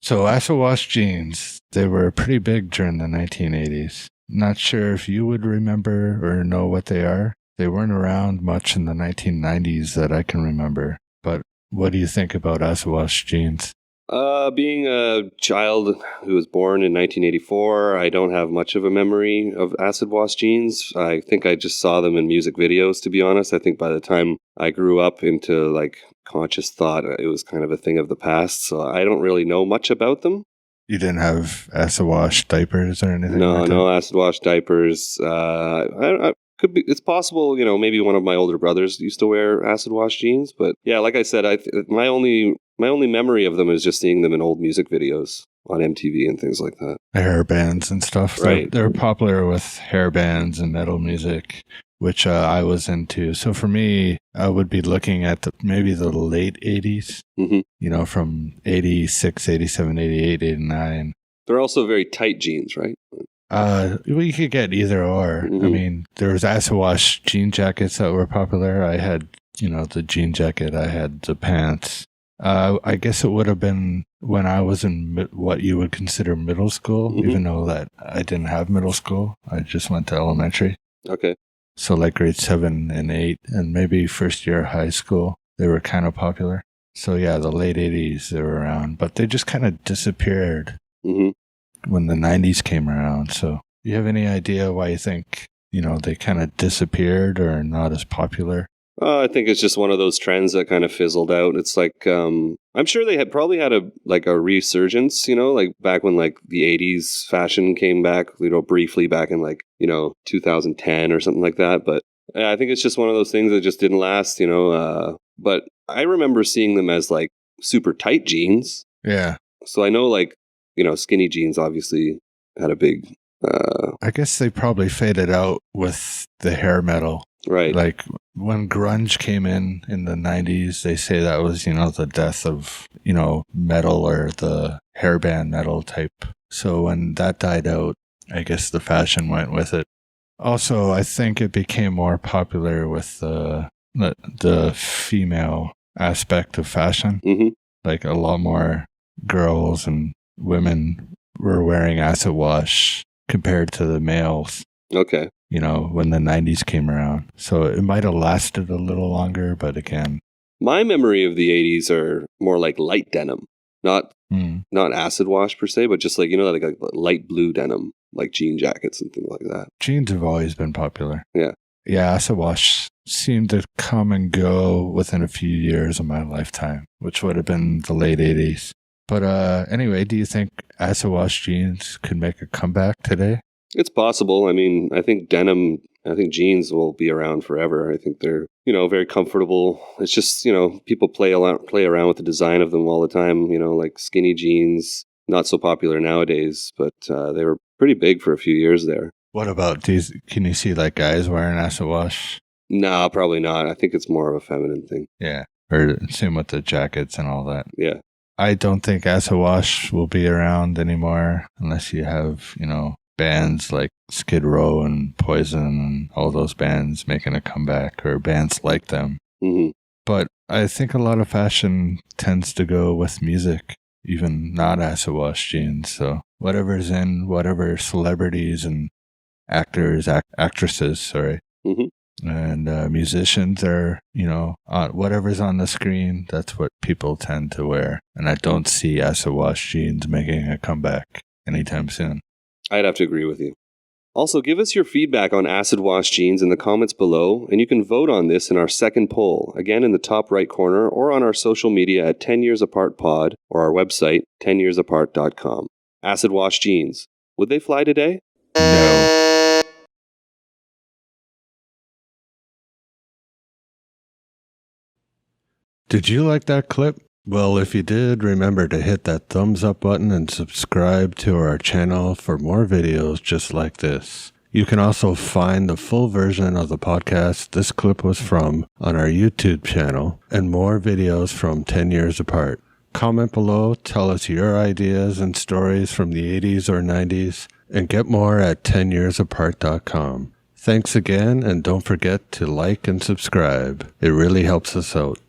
So acidwash jeans, they were pretty big during the 1980s. Not sure if you would remember or know what they are. They weren't around much in the 1990s that I can remember. But what do you think about acidwash jeans? Being a child who was born in 1984, I don't have much of a memory of acid wash jeans. I think I just saw them in music videos, to be honest. I think by the time I grew up into like conscious thought, it was kind of a thing of the past. So I don't really know much about them. You didn't have acid wash diapers or anything like that? No acid wash diapers. Could be. It's possible, maybe one of my older brothers used to wear acid wash jeans. But yeah, like I said, my only memory of them is just seeing them in old music videos on MTV and things like that. Hair bands and stuff. Right. They're popular with hair bands and metal music, which I was into. So for me, I would be looking at maybe the late 80s, from 86, 87, 88, 89. They're also very tight jeans, right? You could get either or. I mean, there was acid wash jean jackets that were popular. I had, the jean jacket. I had the pants. I guess it would have been when I was in what you would consider middle school, even though that I didn't have middle school. I just went to elementary. Okay. So like grade 7 and 8 and maybe first year of high school, they were kind of popular. So yeah, the late 80s, they were around, but they just kind of disappeared when the 90s came around. So do you have any idea why you think, they kind of disappeared or not as popular? I think it's just one of those trends that kind of fizzled out. It's like, I'm sure they had probably had a resurgence, like back when like the 80s fashion came back, briefly back in like, 2010 or something like that. But I think it's just one of those things that just didn't last, but I remember seeing them as like super tight jeans. Yeah. So I know like, skinny jeans obviously had a big... I guess they probably faded out with the hair metal. Right. Like when grunge came in the 90s, they say that was, the death of, metal or the hairband metal type. So when that died out, I guess the fashion went with it. Also, I think it became more popular with the female aspect of fashion. Like a lot more girls and women were wearing acid wash compared to the males. Okay. When the 90s came around. So it might have lasted a little longer, but again. My memory of the 80s are more like light denim. Not acid wash per se, but just like, like light blue denim, like jean jackets and things like that. Jeans have always been popular. Yeah. Yeah, acid wash seemed to come and go within a few years of my lifetime, which would have been the late 80s. But anyway, do you think acid wash jeans could make a comeback today? It's possible. I mean, I think jeans will be around forever. I think they're, very comfortable. It's just, people play around with the design of them all the time, like skinny jeans, not so popular nowadays, but they were pretty big for a few years there. What about these? Can you see like guys wearing acid wash? No, probably not. I think it's more of a feminine thing. Yeah. Or same with the jackets and all that. Yeah. I don't think acid wash will be around anymore unless you have, bands like Skid Row and Poison and all those bands making a comeback, or bands like them. But I think a lot of fashion tends to go with music, even not acid wash jeans. So whatever's in, whatever celebrities and actresses, and musicians are, whatever's on the screen, that's what people tend to wear. And I don't see acid wash jeans making a comeback anytime soon. I'd have to agree with you. Also, give us your feedback on acid wash jeans in the comments below, and you can vote on this in our second poll, again in the top right corner, or on our social media at 10 Years Apart Pod, or our website, 10yearsapart.com. Acid wash jeans. Would they fly today? No. Did you like that clip? Well, if you did, remember to hit that thumbs up button and subscribe to our channel for more videos just like this. You can also find the full version of the podcast this clip was from on our YouTube channel, and more videos from 10 Years Apart. Comment below, tell us your ideas and stories from the 80s or 90s, and get more at 10yearsapart.com. Thanks again, and don't forget to like and subscribe. It really helps us out.